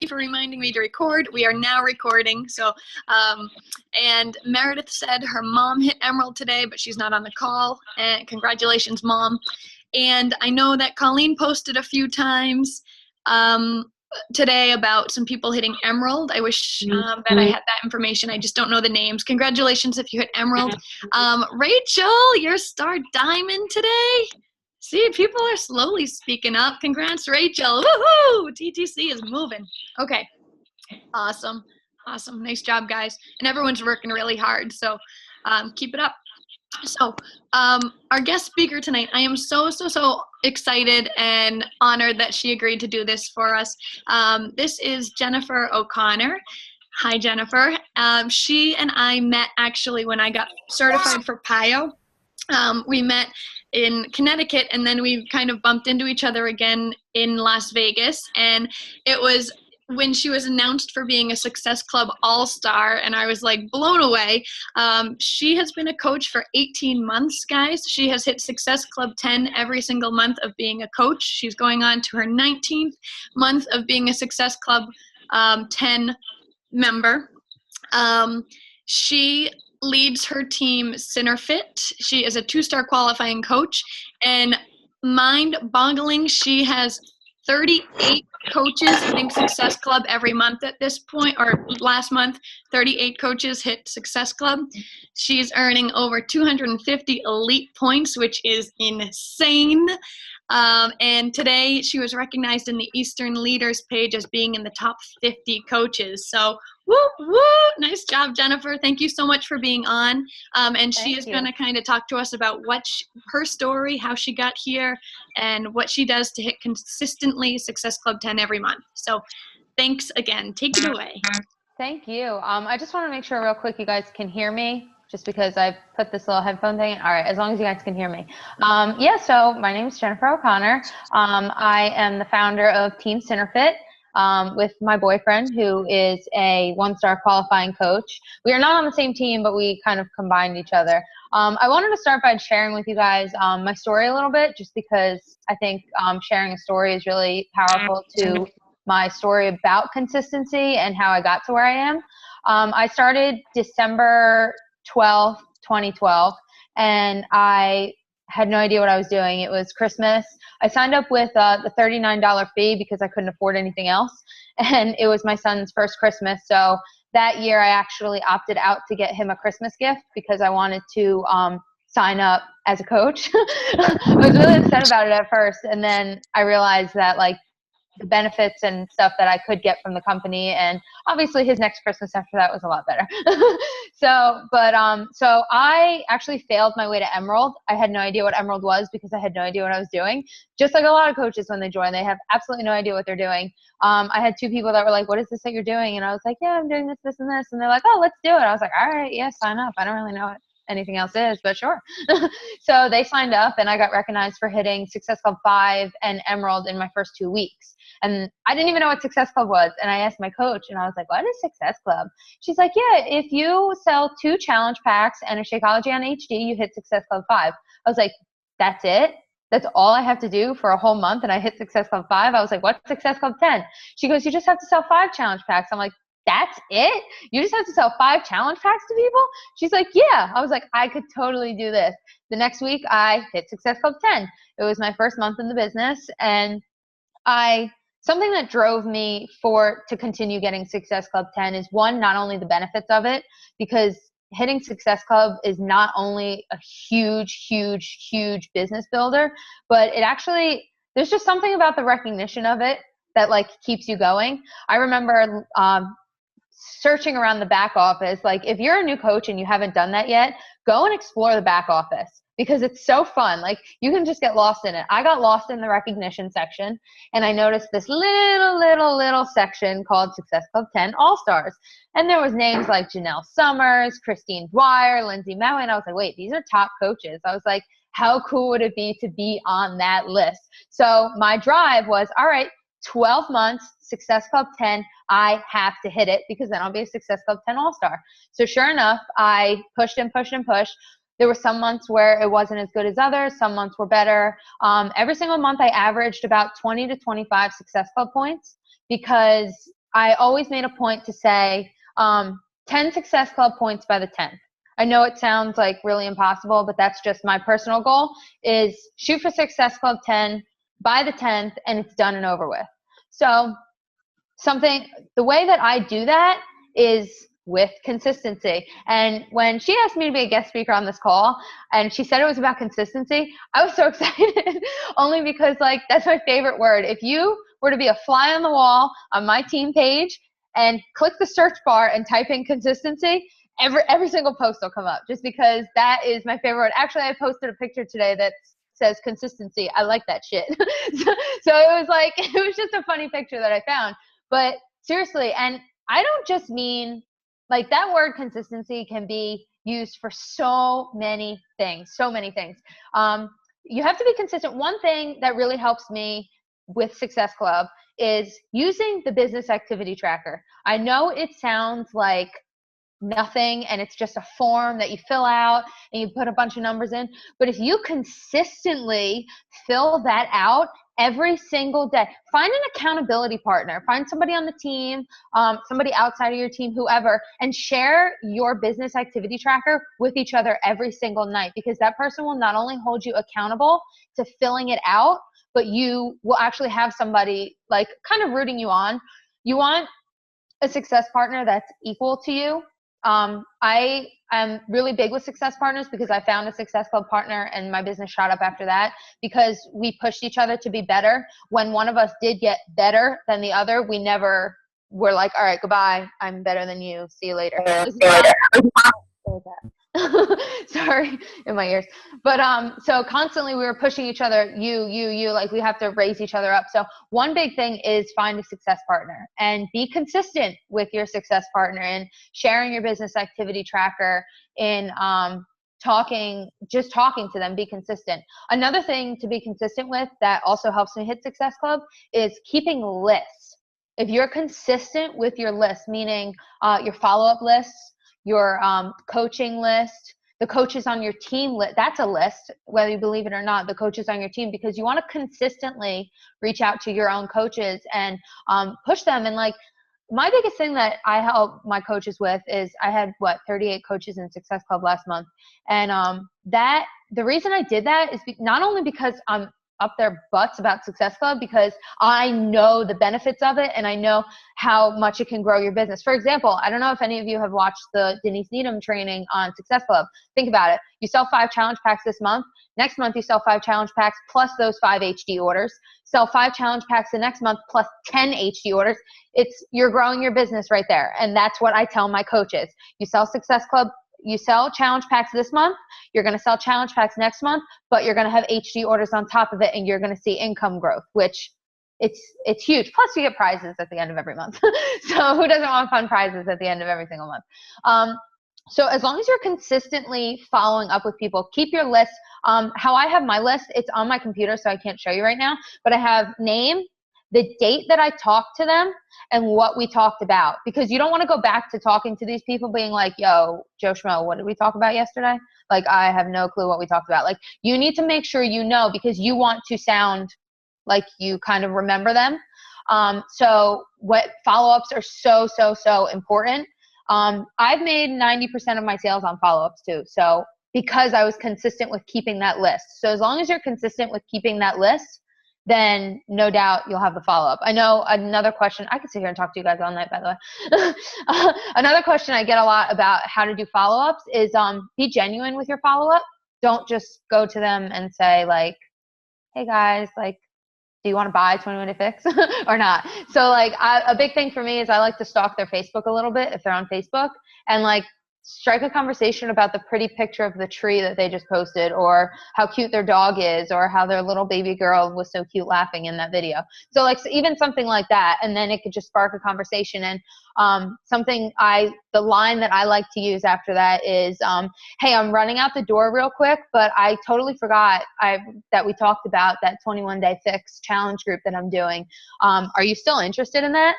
for reminding me to record. We are now recording. So, and Meredith said her mom hit Emerald today, but she's not on the call. And congratulations, Mom. And I know that Colleen posted a few times today about some people hitting Emerald. I wish that I had that information. I just don't know the names. Congratulations if you hit Emerald. Rachel, you're Star Diamond today. See, people are slowly speaking up. Congrats, Rachel. Woohoo! DTC is moving. Okay. Awesome. Awesome. Nice job, guys. And everyone's working really hard, so keep it up. So, our guest speaker tonight, I am so excited and honored that she agreed to do this for us. This is Jennifer O'Connor. Hi, Jennifer. She and I met actually when I got certified for PIO. We met in Connecticut, and then we kind of bumped into each other again in Las Vegas. And it was when she was announced for being a Success Club All-Star, and I was like blown away. She has been a coach for 18 months, guys. She has hit Success Club 10 every single month of being a coach. She's going on to her 19th month of being a Success Club 10 member. She leads her team Cinderfit. She is a 2-star qualifying coach, and mind-boggling, she has 38 coaches hitting Success Club every month at this point, or last month, 38 coaches hit Success Club. She's earning over 250 elite points, which is insane. And today she was recognized in the Eastern Leaders page as being in the top 50 coaches. So, woo, woo, nice job, Jennifer. Thank you so much for being on. And she is going to kind of talk to us about her story, how she got here, and what she does to hit consistently Success Club 10 every month. So thanks again. Take it away. Thank you. I just want to make sure real quick you guys can hear me, just because I put this little headphone thing in. All right, as long as you guys can hear me. So my name is Jennifer O'Connor. I am the founder of Team Cinderfit with my boyfriend, who is a 1-star qualifying coach. We are not on the same team, but we kind of combined each other. I wanted to start by sharing with you guys my story a little bit, just because I think sharing a story is really powerful to my story about consistency and how I got to where I am. I started December 12th, 2012, and I had no idea what I was doing. It was Christmas. I signed up with the $39 fee because I couldn't afford anything else, and it was my son's first Christmas. So that year I actually opted out to get him a Christmas gift because I wanted to sign up as a coach. I was really upset about it at first, and then I realized that the benefits and stuff that I could get from the company, and obviously his next Christmas after that was a lot better. So I actually failed my way to Emerald. I had no idea what Emerald was because I had no idea what I was doing. Just like a lot of coaches when they join, they have absolutely no idea what they're doing. I had 2 people that were like, "What is this that you're doing?" And I was like, "Yeah, I'm doing this, this, and this." And they're like, "Oh, let's do it." I was like, "All right, yeah, sign up. I don't really know what anything else is, but sure." So they signed up, and I got recognized for hitting Success Club 5 and Emerald in my first 2 weeks. And I didn't even know what Success Club was. And I asked my coach, and I was like, "What is Success Club?" She's like, "Yeah, if you sell 2 challenge packs and a Shakeology on HD, you hit Success Club 5. I was like, "That's it? That's all I have to do for a whole month and I hit Success Club 5? I was like, "What's Success Club 10? She goes, "You just have to sell 5 challenge packs." I'm like, "That's it? You just have to sell 5 challenge packs to people?" She's like, "Yeah." I was like, I could totally do this. The next week I hit Success Club 10. It was my first month in the business, and something that drove me to continue getting Success Club 10 is, one, not only the benefits of it, because hitting Success Club is not only a huge business builder, but it actually, there's just something about the recognition of it that keeps you going. I remember searching around the back office. If you're a new coach and you haven't done that yet, go and explore the back office, because it's so fun. You can just get lost in it. I got lost in the recognition section, and I noticed this little section called Success Club 10 All-Stars. And there was names like Janelle Summers, Christine Dwyer, Lindsay Maui, and I was like, wait, these are top coaches. I was like, how cool would it be to be on that list? So my drive was, all right, 12 months, Success Club 10, I have to hit it, because then I'll be a Success Club 10 All-Star. So sure enough, I pushed and pushed and pushed. There were some months where it wasn't as good as others. Some months were better. Every single month I averaged about 20 to 25 Success Club points, because I always made a point to say 10 Success Club points by the 10th. I know it sounds like really impossible, but that's just my personal goal, is shoot for Success Club 10 by the 10th, and it's done and over with. So the way that I do that is with consistency. And when she asked me to be a guest speaker on this call and she said it was about consistency, I was so excited only because like that's my favorite word. If you were to be a fly on the wall on my team page and click the search bar and type in consistency, every single post will come up, just because that is my favorite word. Actually, I posted a picture today that says consistency. I like that shit. So it was just a funny picture that I found. But seriously, and I don't just mean like that word consistency can be used for so many things, you have to be consistent. One thing that really helps me with Success Club is using the business activity tracker. I know it sounds like nothing and it's just a form that you fill out and you put a bunch of numbers in, but if you consistently fill that out every single day, find an accountability partner, find somebody on the team, somebody outside of your team, whoever, and share your business activity tracker with each other every single night, because that person will not only hold you accountable to filling it out, but you will actually have somebody like kind of rooting you on. You want a success partner that's equal to you. I am really big with success partners because I found a Success Club partner and my business shot up after that because we pushed each other to be better. When one of us did get better than the other, we never were like, all right, goodbye. I'm better than you. See you later. Sorry, in my ears. But so constantly we were pushing each other, you, like we have to raise each other up. So one big thing is find a success partner and be consistent with your success partner and sharing your business activity tracker, in talking to them. Be consistent. Another thing to be consistent with that also helps me hit Success Club is keeping lists. If you're consistent with your list, meaning your follow-up lists, your coaching list, the coaches on your team, that's a list, whether you believe it or not, the coaches on your team, because you want to consistently reach out to your own coaches and push them. And like my biggest thing that I help my coaches with is I had 38 coaches in Success Club last month. And that the reason I did that is not only because I'm up their butts about Success Club, because I know the benefits of it and I know how much it can grow your business. For example, I don't know if any of you have watched the Denise Needham training on Success Club. Think about it. You sell 5 challenge packs this month. Next month, you sell 5 challenge packs plus those 5 HD orders. Sell 5 challenge packs the next month plus 10 HD orders. You're growing your business right there. And that's what I tell my coaches. You sell Success Club, you sell challenge packs this month, you're going to sell challenge packs next month, but you're going to have HD orders on top of it, and you're going to see income growth, which it's huge. Plus you get prizes at the end of every month. So who doesn't want fun prizes at the end of every single month? So as long as you're consistently following up with people, keep your list. How I have my list, it's on my computer, so I can't show you right now, but I have name, the date that I talked to them, and what we talked about. Because you don't want to go back to talking to these people being like, yo, Joe Schmo, what did we talk about yesterday? Like, I have no clue what we talked about. Like, you need to make sure you know, because you want to sound like you kind of remember them. So what follow-ups are so important. I've made 90% of my sales on follow-ups too. So because I was consistent with keeping that list. So as long as you're consistent with keeping that list, then no doubt you'll have the follow-up. I know another question, I could sit here and talk to you guys all night, by the way. Another question I get a lot about how to do follow-ups is be genuine with your follow-up. Don't just go to them and say like, hey guys, like, do you want to buy 21 Day Fix or not? So like a big thing for me is I like to stalk their Facebook a little bit if they're on Facebook, and like strike a conversation about the pretty picture of the tree that they just posted, or how cute their dog is, or how their little baby girl was so cute laughing in that video. So like even something like that, and then it could just spark a conversation. And the line that I like to use after that is, hey, I'm running out the door real quick, but I totally forgot that we talked about that 21 Day Fix challenge group that I'm doing. Are you still interested in that?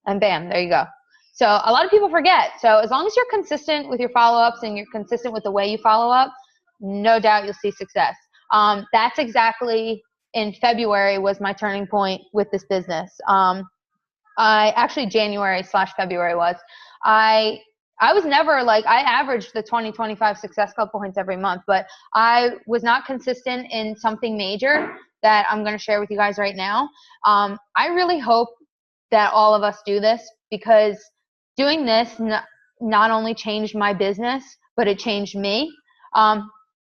And bam, there you go. So a lot of people forget. So as long as you're consistent with your follow-ups and you're consistent with the way you follow up, no doubt you'll see success. That's exactly in February was my turning point with this business. January/February was. I was never like, I averaged the 20, 25 Success Club points every month, but I was not consistent in something major that I'm going to share with you guys right now. I really hope that all of us do this, because doing this not only changed my business, but it changed me.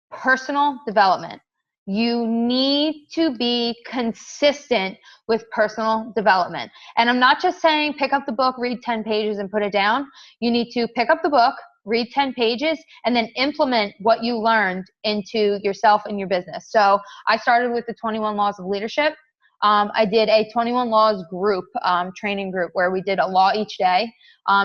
Personal development. You need to be consistent with personal development. And I'm not just saying pick up the book, read 10 pages and put it down. You need to pick up the book, read 10 pages, and then implement what you learned into yourself and your business. So I started with the 21 Laws of Leadership. I did a 21 Laws group, training group, where we did a law each day.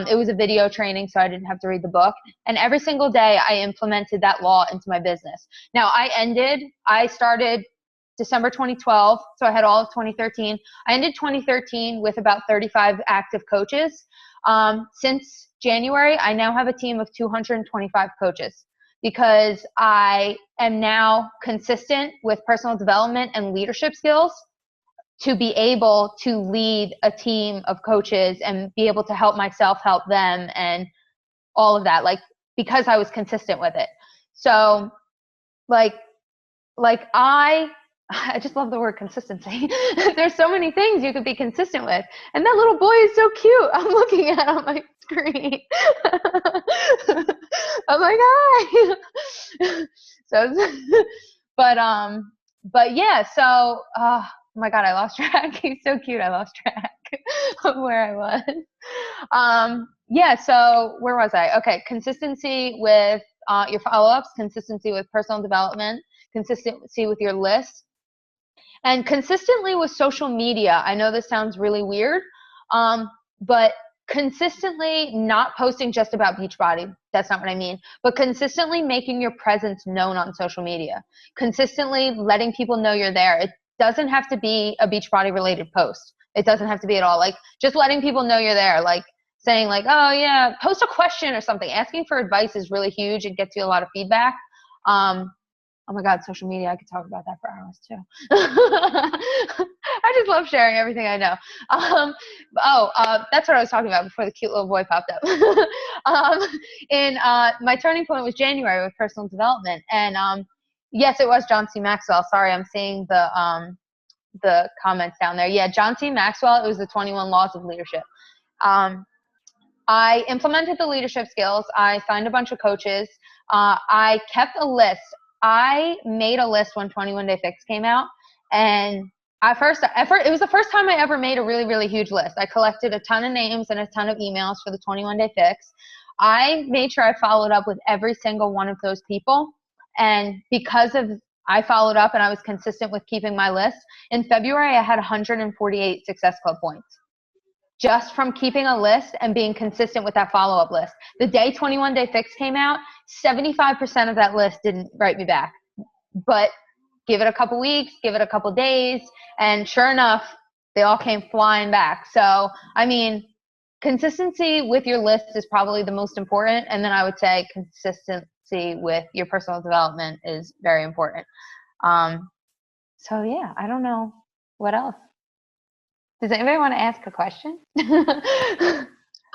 It was a video training, so I didn't have to read the book. And every single day I implemented that law into my business. Now I started December 2012, so I had all of 2013. I ended 2013 with about 35 active coaches. Since January, I now have a team of 225 coaches, because I am now consistent with personal development and leadership skills to be able to lead a team of coaches and be able to help myself help them and all of that, like, because I was consistent with it. So like I just love the word consistency. There's so many things you could be consistent with. And that little boy is so cute. I'm looking at on my screen. I'm like, hi. But yeah, so, oh my God, I lost track. He's so cute. I lost track of where I was. Yeah, so where was I? Okay, consistency with your follow-ups, consistency with personal development, consistency with your list, and consistently with social media. I know this sounds really weird, but consistently not posting just about Beachbody. That's not what I mean. But consistently making your presence known on social media. Consistently letting people know you're there. It doesn't have to be a Beachbody related post. It doesn't have to be at all. Like, just letting people know you're there. Like saying like, oh yeah, post a question or something. Asking for advice is really huge. It gets you a lot of feedback. Oh my God, social media, I could talk about that for hours too. I just love sharing everything I know. That's what I was talking about before the cute little boy popped up. My turning point was January with personal development. And yes, it was John C. Maxwell. Sorry, I'm seeing the comments down there. Yeah, John C. Maxwell, it was the 21 Laws of Leadership. I implemented the leadership skills. I signed a bunch of coaches. I kept a list. I made a list when 21 Day Fix came out, and it was the first time I ever made a really, really huge list. I collected a ton of names and a ton of emails for the 21 Day Fix. I made sure I followed up with every single one of those people, and because of I followed up and I was consistent with keeping my list, in February I had 148 Success Club points. Just from keeping a list and being consistent with that follow-up list. The day 21 Day Fix came out, 75% of that list didn't write me back. But give it a couple weeks, give it a couple days, and sure enough, they all came flying back. So, I mean, consistency with your list is probably the most important. And then I would say consistency with your personal development is very important. So yeah, I don't know what else. Does anybody want to ask a question?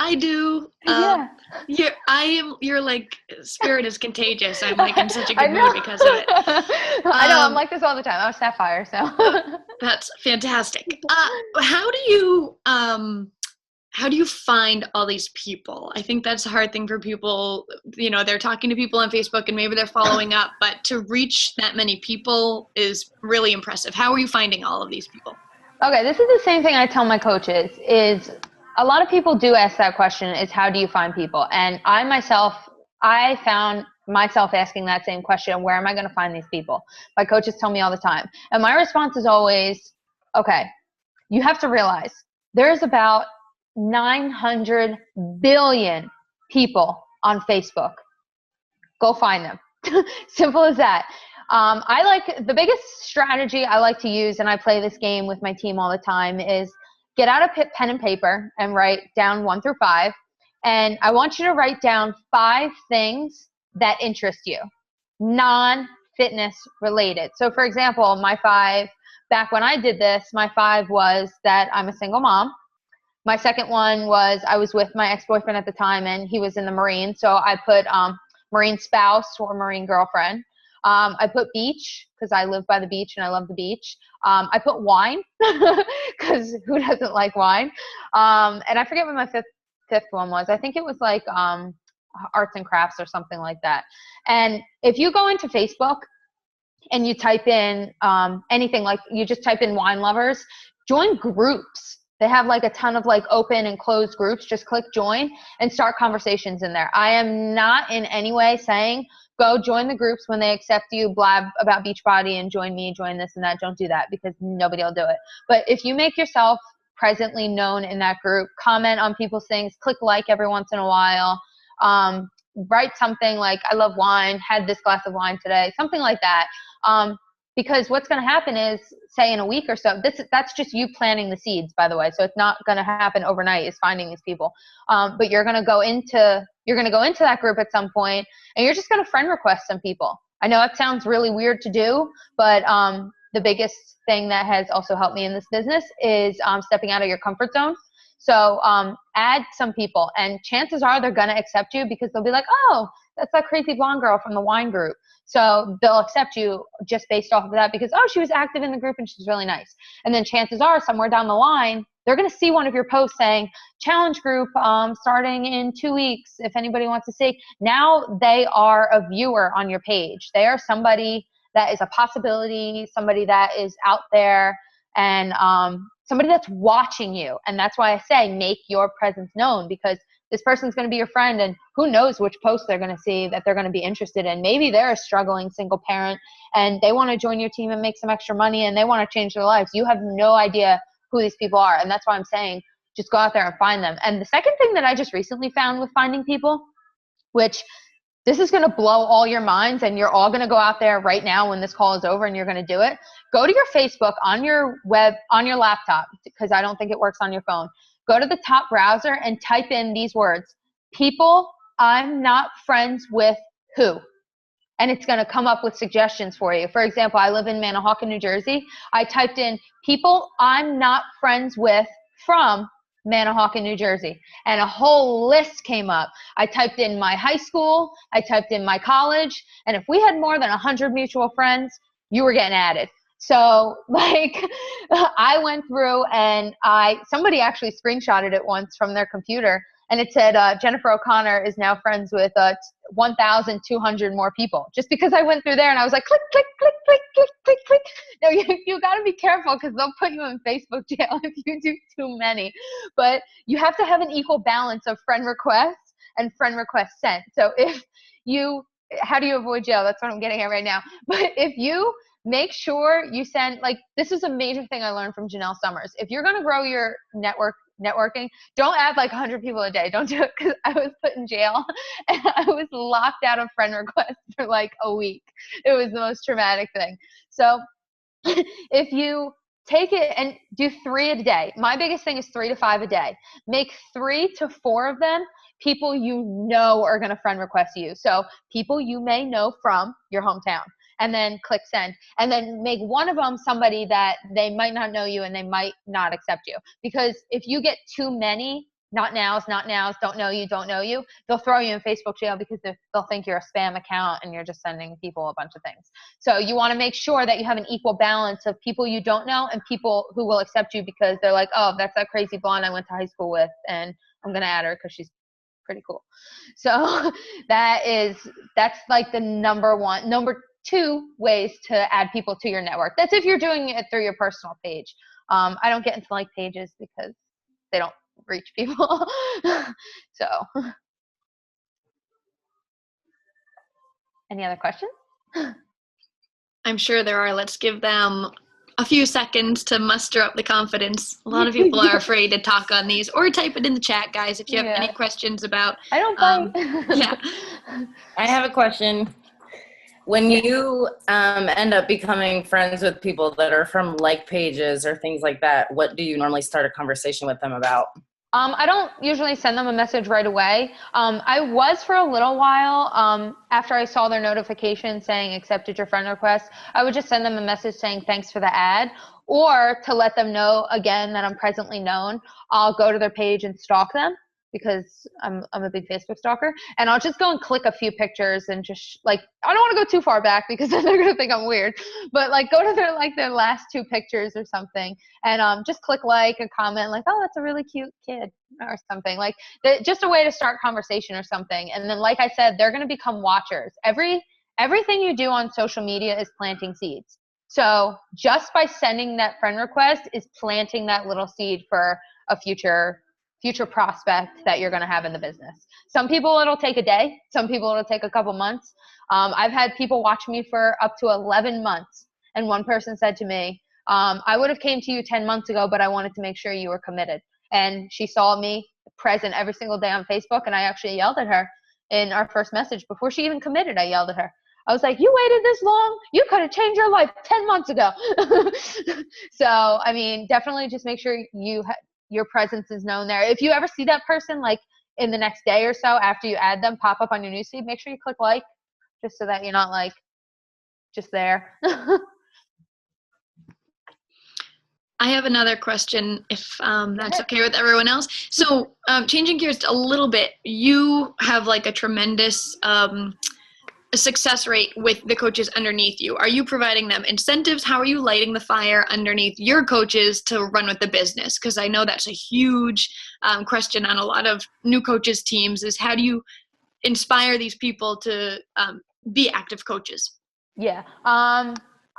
I do. Yeah. Your like spirit is contagious. I'm like in such a good mood because of it. I know, I'm like this all the time. I'm a Sapphire, so. That's fantastic. How do you find all these people? I think that's a hard thing for people. You know, they're talking to people on Facebook and maybe they're following up, but to reach that many people is really impressive. How are you finding all of these people? Okay, this is the same thing I tell my coaches is a lot of people do ask that question is how do you find people? And I found myself asking that same question, where am I going to find these people? My coaches tell me all the time. And my response is always, okay, you have to realize there's about 900 billion people on Facebook. Go find them. Simple as that. The biggest strategy I like to use, and I play this game with my team all the time, is get out a pen and paper and write down 1 through 5. And I want you to write down 5 things that interest you, non-fitness related. So for example, my 5, back when I did this, my 5 was that I'm a single mom. My second one was I was with my ex-boyfriend at the time, and he was in the Marine. So I put Marine spouse or Marine girlfriend. I put beach because I live by the beach and I love the beach. I put wine because who doesn't like wine? And I forget what my fifth one was. I think it was like arts and crafts or something like that. And if you go into Facebook and you type in anything, like you just type in wine lovers, join groups. They have like a ton of like open and closed groups. Just click join and start conversations in there. I am not in any way saying go join the groups when they accept you, blab about Beachbody and join me, join this and that. Don't do that because nobody will do it. But if you make yourself presently known in that group, comment on people's things, click like every once in a while, write something like, I love wine, had this glass of wine today, something like that. Because what's going to happen is, say in a week or so, that's just you planting the seeds, by the way. So it's not going to happen overnight, is finding these people. But you're going to go into that group at some point, and you're just going to friend request some people. I know it sounds really weird to do, but the biggest thing that has also helped me in this business is stepping out of your comfort zone. So add some people, and chances are they're going to accept you because they'll be like, oh, that's that crazy blonde girl from the wine group. So they'll accept you just based off of that because, oh, she was active in the group and she's really nice. And then chances are somewhere down the line, they're going to see one of your posts saying, challenge group starting in 2 weeks. If anybody wants to see, now they are a viewer on your page. They are somebody that is a possibility, somebody that is out there, and somebody that's watching you. And that's why I say make your presence known, because this person's going to be your friend, and who knows which posts they're going to see that they're going to be interested in. Maybe they're a struggling single parent and they want to join your team and make some extra money and they want to change their lives. You have no idea who these people are. And that's why I'm saying just go out there and find them. And the second thing that I just recently found with finding people, which this is going to blow all your minds, and you're all going to go out there right now when this call is over and you're going to do it. Go to your Facebook on your web, on your laptop, because I don't think it works on your phone. Go to the top browser and type in these words, people I'm not friends with who? And it's going to come up with suggestions for you. For example, I live in Manahawkin, New Jersey. I typed in people I'm not friends with from Manahawkin, New Jersey, and a whole list came up. I typed in my high school, I typed in my college, and if we had more than 100 mutual friends, you were getting added. So like I went through and somebody actually screenshotted it once from their computer, and it said Jennifer O'Connor is now friends with 1,200 more people, just because I went through there and I was like, click, click, click, click, click, click, click. No, you got to be careful because they'll put you in Facebook jail if you do too many. But you have to have an equal balance of friend requests and friend requests sent. So how do you avoid jail? That's what I'm getting at right now. But if you make sure you send, like, this is a major thing I learned from Janelle Summers. If you're going to grow your networking, don't add like 100 people a day. Don't do it, because I was put in jail and I was locked out of friend requests for like a week. It was the most traumatic thing. So if you take it and do 3 a day, my biggest thing is 3 to 5 a day. Make 3 to 4 of them people you know are going to friend request you. So people you may know from your hometown. And then click send, and then make one of them somebody that they might not know you and they might not accept you. Because if you get too many not nows, don't know you, they'll throw you in Facebook jail because they'll think you're a spam account and you're just sending people a bunch of things. So you want to make sure that you have an equal balance of people you don't know and people who will accept you because they're like, oh, that's that crazy blonde I went to high school with and I'm going to add her because she's pretty cool. So that's like the number 2 ways to add people to your network. That's if you're doing it through your personal page. I don't get into like pages because they don't reach people. So any other questions? I'm sure there are. Let's give them a few seconds to muster up the confidence. A lot of people are afraid to talk on these, or type it in the chat, guys, if you have any questions about. I don't bite. Yeah. I have a question. When you end up becoming friends with people that are from like pages or things like that, what do you normally start a conversation with them about? I don't usually send them a message right away. I was for a little while, after I saw their notification saying accepted your friend request, I would just send them a message saying thanks for the ad, or to let them know again that I'm presently known, I'll go to their page and stalk them because I'm a big Facebook stalker, and I'll just go and click a few pictures and just like, I don't want to go too far back because then they're going to think I'm weird, but like go to their last 2 pictures or something, and just click like and comment like, oh, that's a really cute kid or something, like just a way to start conversation or something. And then, like I said, they're going to become watchers. Everything you do on social media is planting seeds. So just by sending that friend request is planting that little seed for a future prospect that you're going to have in the business. Some people it'll take a day. Some people it'll take a couple months. I've had people watch me for up to 11 months. And one person said to me, I would have came to you 10 months ago, but I wanted to make sure you were committed. And she saw me present every single day on Facebook, and I actually yelled at her in our first message. Before she even committed, I yelled at her. I was like, you waited this long? You could have changed your life 10 months ago. So, I mean, definitely just make sure your presence is known there. If you ever see that person, like in the next day or so after you add them, pop up on your newsfeed, make sure you click like, just so that you're not like just there. I have another question, if that's okay with everyone else. So changing gears a little bit, you have like a tremendous success rate with the coaches underneath you. Are you providing them incentives? How are you lighting the fire underneath your coaches to run with the business? Because I know that's a huge question on a lot of new coaches teams, is how do you inspire these people to be active coaches? Yeah.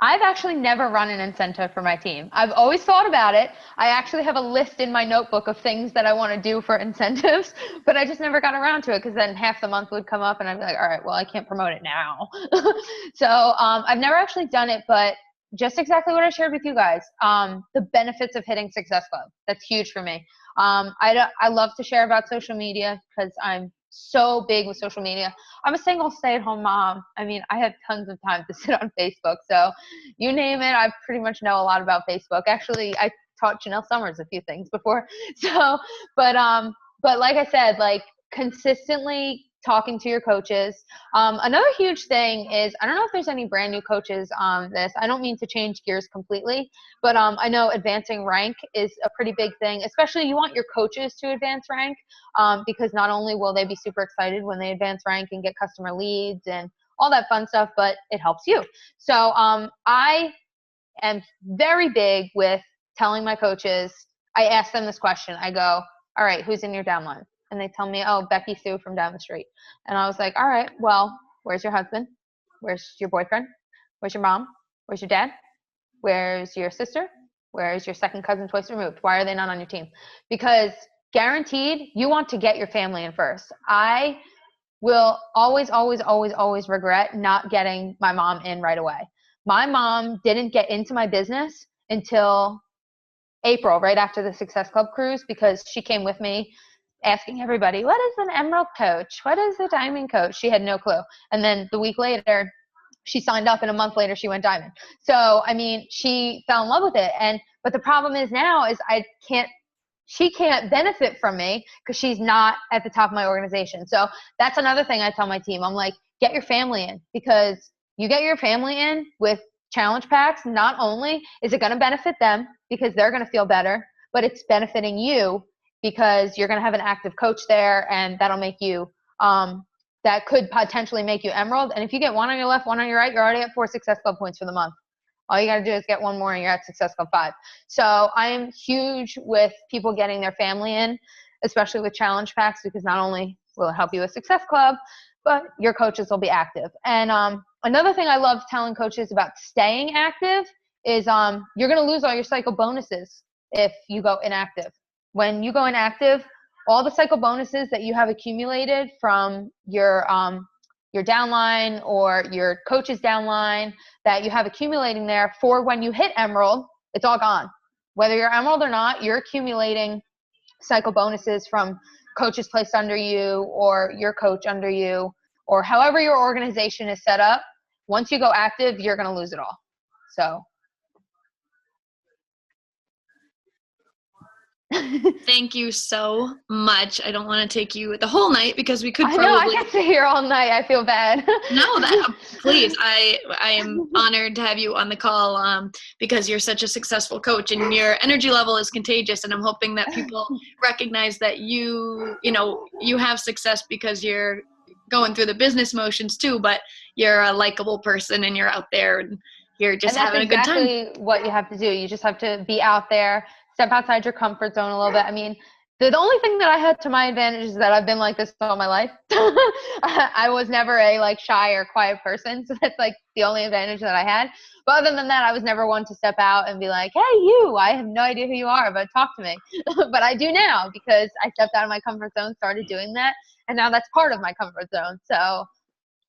I've actually never run an incentive for my team. I've always thought about it. I actually have a list in my notebook of things that I want to do for incentives, but I just never got around to it because then half the month would come up and I'd be like, all right, well, I can't promote it now. So I've never actually done it, but just exactly what I shared with you guys, the benefits of hitting Success Club. That's huge for me. I love to share about social media because I'm so big with social media. I'm a single stay-at-home mom. I mean, I have tons of time to sit on Facebook. So you name it, I pretty much know a lot about Facebook. Actually, I taught Janelle Summers a few things before. So, but like I said, like consistently talking to your coaches. Another huge thing is, I don't know if there's any brand new coaches on this. I don't mean to change gears completely, but I know advancing rank is a pretty big thing, especially you want your coaches to advance rank, because not only will they be super excited when they advance rank and get customer leads and all that fun stuff, but it helps you. So I am very big with telling my coaches, I ask them this question. I go, all right, who's in your downline? And they tell me, oh, Becky Sue from down the street. And I was like, all right, well, where's your husband? Where's your boyfriend? Where's your mom? Where's your dad? Where's your sister? Where's your second cousin twice removed? Why are they not on your team? Because guaranteed, you want to get your family in first. I will always, always, always, always regret not getting my mom in right away. My mom didn't get into my business until April, right after the Success Club cruise, because she came with me asking everybody, what is an emerald coach? What is a diamond coach? She had no clue. And then the week later, she signed up, and a month later she went diamond. So, I mean, she fell in love with it. But the problem is now is she can't benefit from me because she's not at the top of my organization. So that's another thing I tell my team. I'm like, get your family in, because you get your family in with challenge packs. Not only is it going to benefit them because they're going to feel better, but it's benefiting you because you're going to have an active coach there, and that'll make you, that could potentially make you emerald. And if you get one on your left, one on your right, you're already at 4 Success Club points for the month. All you got to do is get one more and you're at Success Club 5. So I am huge with people getting their family in, especially with challenge packs, because not only will it help you with Success Club, but your coaches will be active. And another thing I love telling coaches about staying active is you're going to lose all your cycle bonuses if you go inactive. When you go inactive, all the cycle bonuses that you have accumulated from your downline or your coach's downline that you have accumulating there for when you hit emerald, it's all gone. Whether you're emerald or not, you're accumulating cycle bonuses from coaches placed under you or your coach under you, or however your organization is set up. Once you go active, you're going to lose it all. So Thank you so much. I don't want to take you the whole night because we could I probably. know, I get to hear all night. I feel bad. No, please. I am honored to have you on the call because you're such a successful coach and your energy level is contagious. And I'm hoping that people recognize that you have success because you're going through the business motions too, but you're a likable person and you're out there and you're just having a good time. And that's exactly what you have to do. You just have to be out there, step outside your comfort zone a little bit. I mean, the only thing that I had to my advantage is that I've been like this all my life. I was never a like shy or quiet person. So that's like the only advantage that I had. But other than that, I was never one to step out and be like, hey, you, I have no idea who you are, but talk to me. But I do now because I stepped out of my comfort zone, started doing that. And now that's part of my comfort zone. So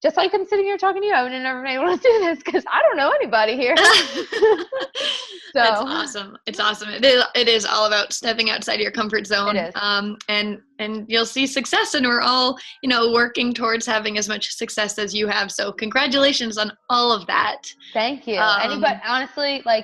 just like I'm sitting here talking to you, I would have never been able to do this because I don't know anybody here. So that's awesome. It's awesome. It is all about stepping outside your comfort zone. It is. And you'll see success, and we're all, working towards having as much success as you have. So congratulations on all of that. Thank you. Anybody, honestly, I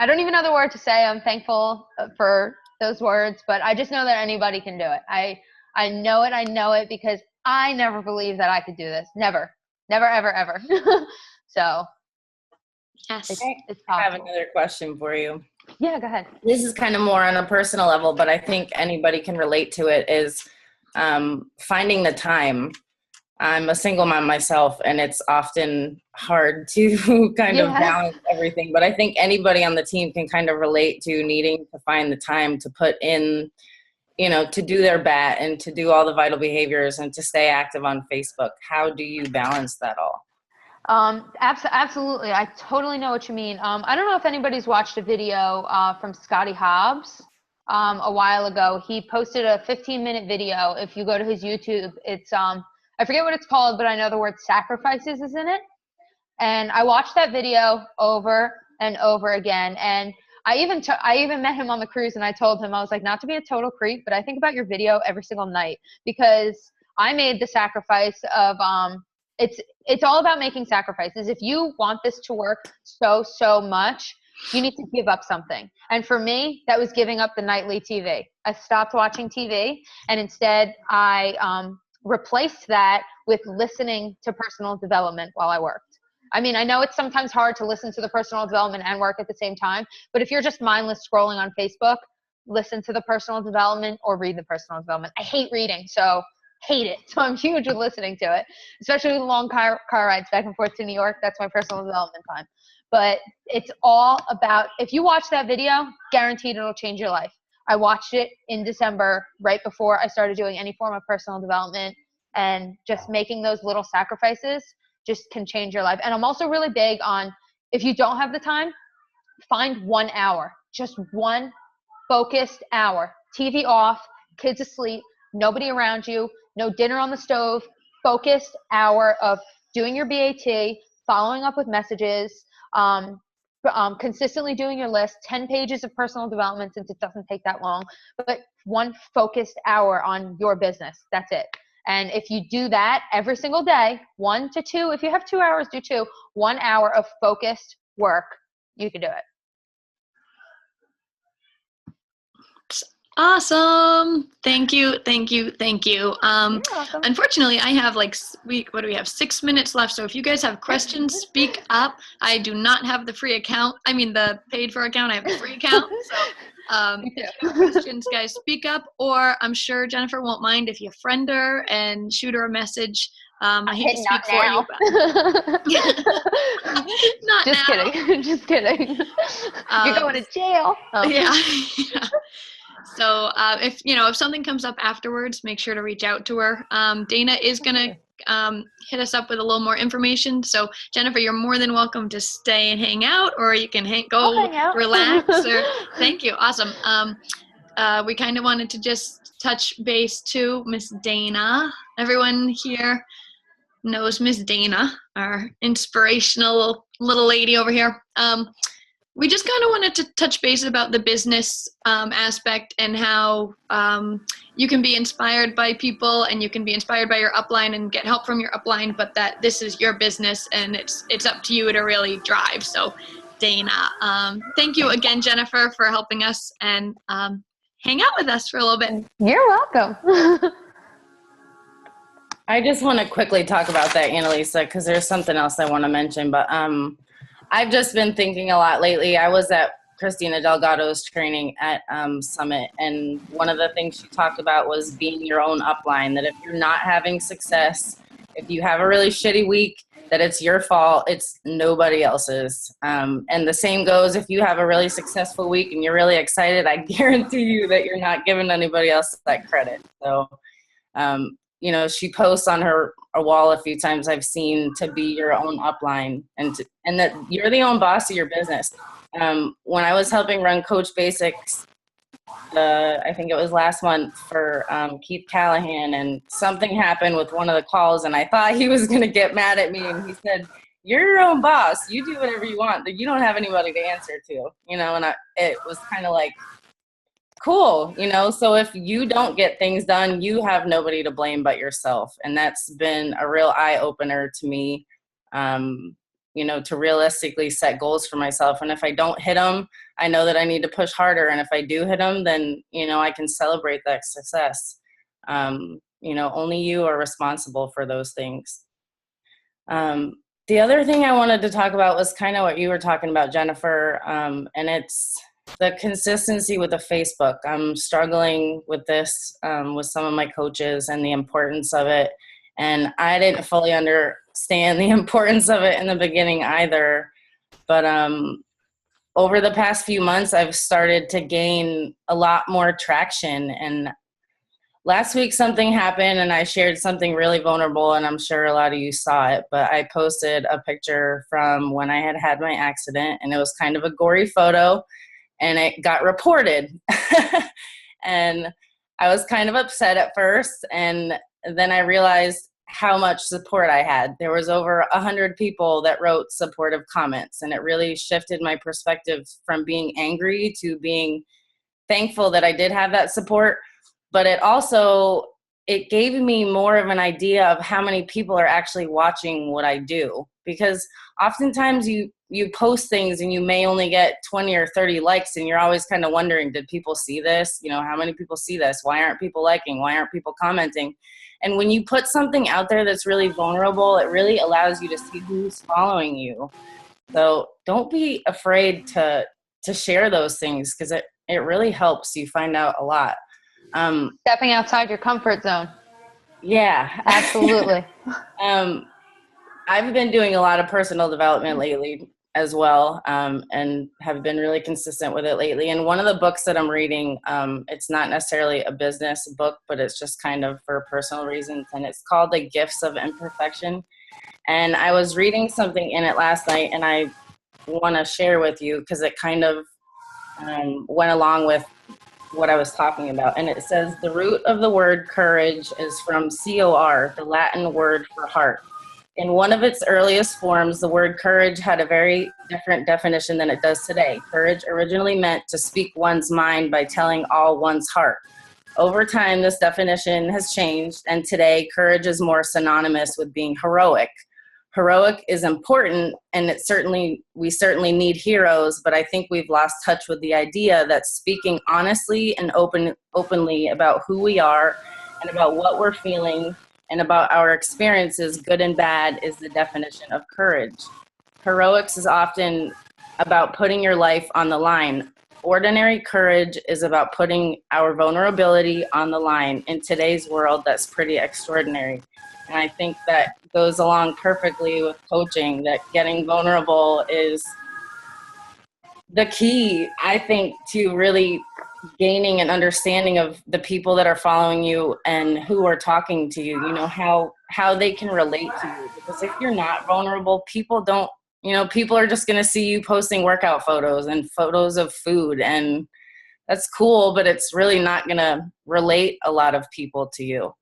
don't even know the word to say. I'm thankful for those words, but I just know that anybody can do it. I know it because I never believed that I could do this. Never, ever, ever. So yes, it's possible. I have another question for you. Yeah, go ahead. This is kind of more on a personal level, but I think anybody can relate to it, is finding the time. I'm a single mom myself, and it's often hard to kind of balance everything. But I think anybody on the team can kind of relate to needing to find the time to put in, to do their bat and to do all the vital behaviors and to stay active on Facebook. How do you balance that all? Absolutely. I totally know what you mean. I don't know if anybody's watched a video from Scotty Hobbs a while ago. He posted a 15-minute video. If you go to his YouTube, it's I forget what it's called, but I know the word sacrifices is in it. And I watched that video over and over again. And I even met him on the cruise, and I told him, I was like, not to be a total creep, but I think about your video every single night because I made the sacrifice of it's all about making sacrifices. If you want this to work so much, you need to give up something. And for me, that was giving up the nightly TV. I stopped watching TV, and instead I replaced that with listening to personal development while I worked. I mean, I know it's sometimes hard to listen to the personal development and work at the same time, but if you're just mindless scrolling on Facebook, listen to the personal development or read the personal development. I hate reading, so hate it. So I'm huge with listening to it, especially with long car rides back and forth to New York. That's my personal development time. But it's all about, if you watch that video, guaranteed it'll change your life. I watched it in December, right before I started doing any form of personal development, and just making those little sacrifices just can change your life. And I'm also really big on, if you don't have the time, find 1 hour, just one focused hour, TV off, kids asleep, nobody around you, no dinner on the stove, focused hour of doing your BAT, following up with messages, consistently doing your list, 10 pages of personal development since it doesn't take that long, but one focused hour on your business. That's it. And if you do that every single day, 1 to 2, if you have 2 hours, do 2, 1 hour of focused work, you can do it. Awesome. Thank you. You're welcome. Unfortunately, I have what do we have? 6 minutes left. So if you guys have questions, speak up. I do not have the free account. I mean, the paid for account. I have the free account. So if you have questions, guys, speak up. Or I'm sure Jennifer won't mind if you friend her and shoot her a message. I hate to speak for you, but not just now. kidding. Just kidding. You're going to jail. Oh. Yeah. So if something comes up afterwards, make sure to reach out to her. Dana is gonna hit us up with a little more information. So Jennifer, you're more than welcome to stay and hang out, or you can hang out. Relax. Or thank you. Awesome. We kind of wanted to just touch base too, Miss Dana. Everyone here knows Miss Dana, our inspirational little lady over here. We just kind of wanted to touch base about the business aspect and how you can be inspired by people and you can be inspired by your upline and get help from your upline, but that this is your business and it's up to you to really drive. So Dana. Thank you again, Jennifer, for helping us and hang out with us for a little bit. You're welcome. I just want to quickly talk about that, Annalisa, because there's something else I want to mention. But I've just been thinking a lot lately. I was at Christina Delgado's training at Summit, and one of the things she talked about was being your own upline, that if you're not having success, if you have a really shitty week, that it's your fault, it's nobody else's. And the same goes if you have a really successful week and you're really excited, I guarantee you that you're not giving anybody else that credit. So, you know, she posts on her wall a few times I've seen to be your own upline and that you're the own boss of your business. When I was helping run Coach Basics, I think it was last month for Keith Callahan, and something happened with one of the calls, and I thought he was going to get mad at me, and he said, "You're your own boss. You do whatever you want. You don't have anybody to answer to," you know, and it was kind of like, cool, you know, so if you don't get things done, you have nobody to blame but yourself. And that's been a real eye-opener to me, you know, to realistically set goals for myself. And if I don't hit them, I know that I need to push harder. And if I do hit them, then, you know, I can celebrate that success. You know, only you are responsible for those things. The other thing I wanted to talk about was kind of what you were talking about, Jennifer, and it's the consistency with the Facebook. I'm struggling with this with some of my coaches and the importance of it. And I didn't fully understand the importance of it in the beginning either. But over the past few months, I've started to gain a lot more traction. And last week something happened and I shared something really vulnerable, and I'm sure a lot of you saw it, but I posted a picture from when I had my accident, and it was kind of a gory photo. And it got reported. And I was kind of upset at first. And then I realized how much support I had. There was over 100 people that wrote supportive comments. And it really shifted my perspective from being angry to being thankful that I did have that support. But it gave me more of an idea of how many people are actually watching what I do. Because oftentimes you post things and you may only get 20 or 30 likes, and you're always kind of wondering, did people see this? You know, how many people see this? Why aren't people liking? Why aren't people commenting? And when you put something out there that's really vulnerable, it really allows you to see who's following you. So don't be afraid to share those things, because it really helps you find out a lot. Stepping outside your comfort zone. Yeah, absolutely. I've been doing a lot of personal development lately as well, and have been really consistent with it lately. And one of the books that I'm reading, it's not necessarily a business book, but it's just kind of for personal reasons, and it's called The Gifts of Imperfection. And I was reading something in it last night, and I want to share with you because it kind of went along with what I was talking about. And it says, the root of the word courage is from COR, the Latin word for heart. In one of its earliest forms, the word courage had a very different definition than it does today. Courage originally meant to speak one's mind by telling all one's heart. Over time, this definition has changed, and today, courage is more synonymous with being heroic. Heroic is important, and we certainly need heroes, but I think we've lost touch with the idea that speaking honestly and openly about who we are and about what we're feeling and about our experiences, good and bad, is the definition of courage. Heroics is often about putting your life on the line. Ordinary courage is about putting our vulnerability on the line. In today's world, that's pretty extraordinary. And I think that goes along perfectly with coaching, that getting vulnerable is the key, I think, to really gaining an understanding of the people that are following you and who are talking to you, you know, how they can relate to you. Because if you're not vulnerable, people are just going to see you posting workout photos and photos of food, and that's cool, but it's really not going to relate a lot of people to you.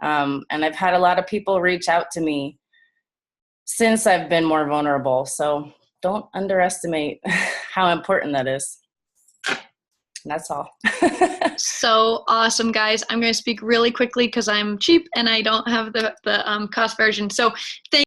And I've had a lot of people reach out to me since I've been more vulnerable. So don't underestimate how important that is. And that's all. So awesome, guys. I'm going to speak really quickly because I'm cheap and I don't have the cost version. So thank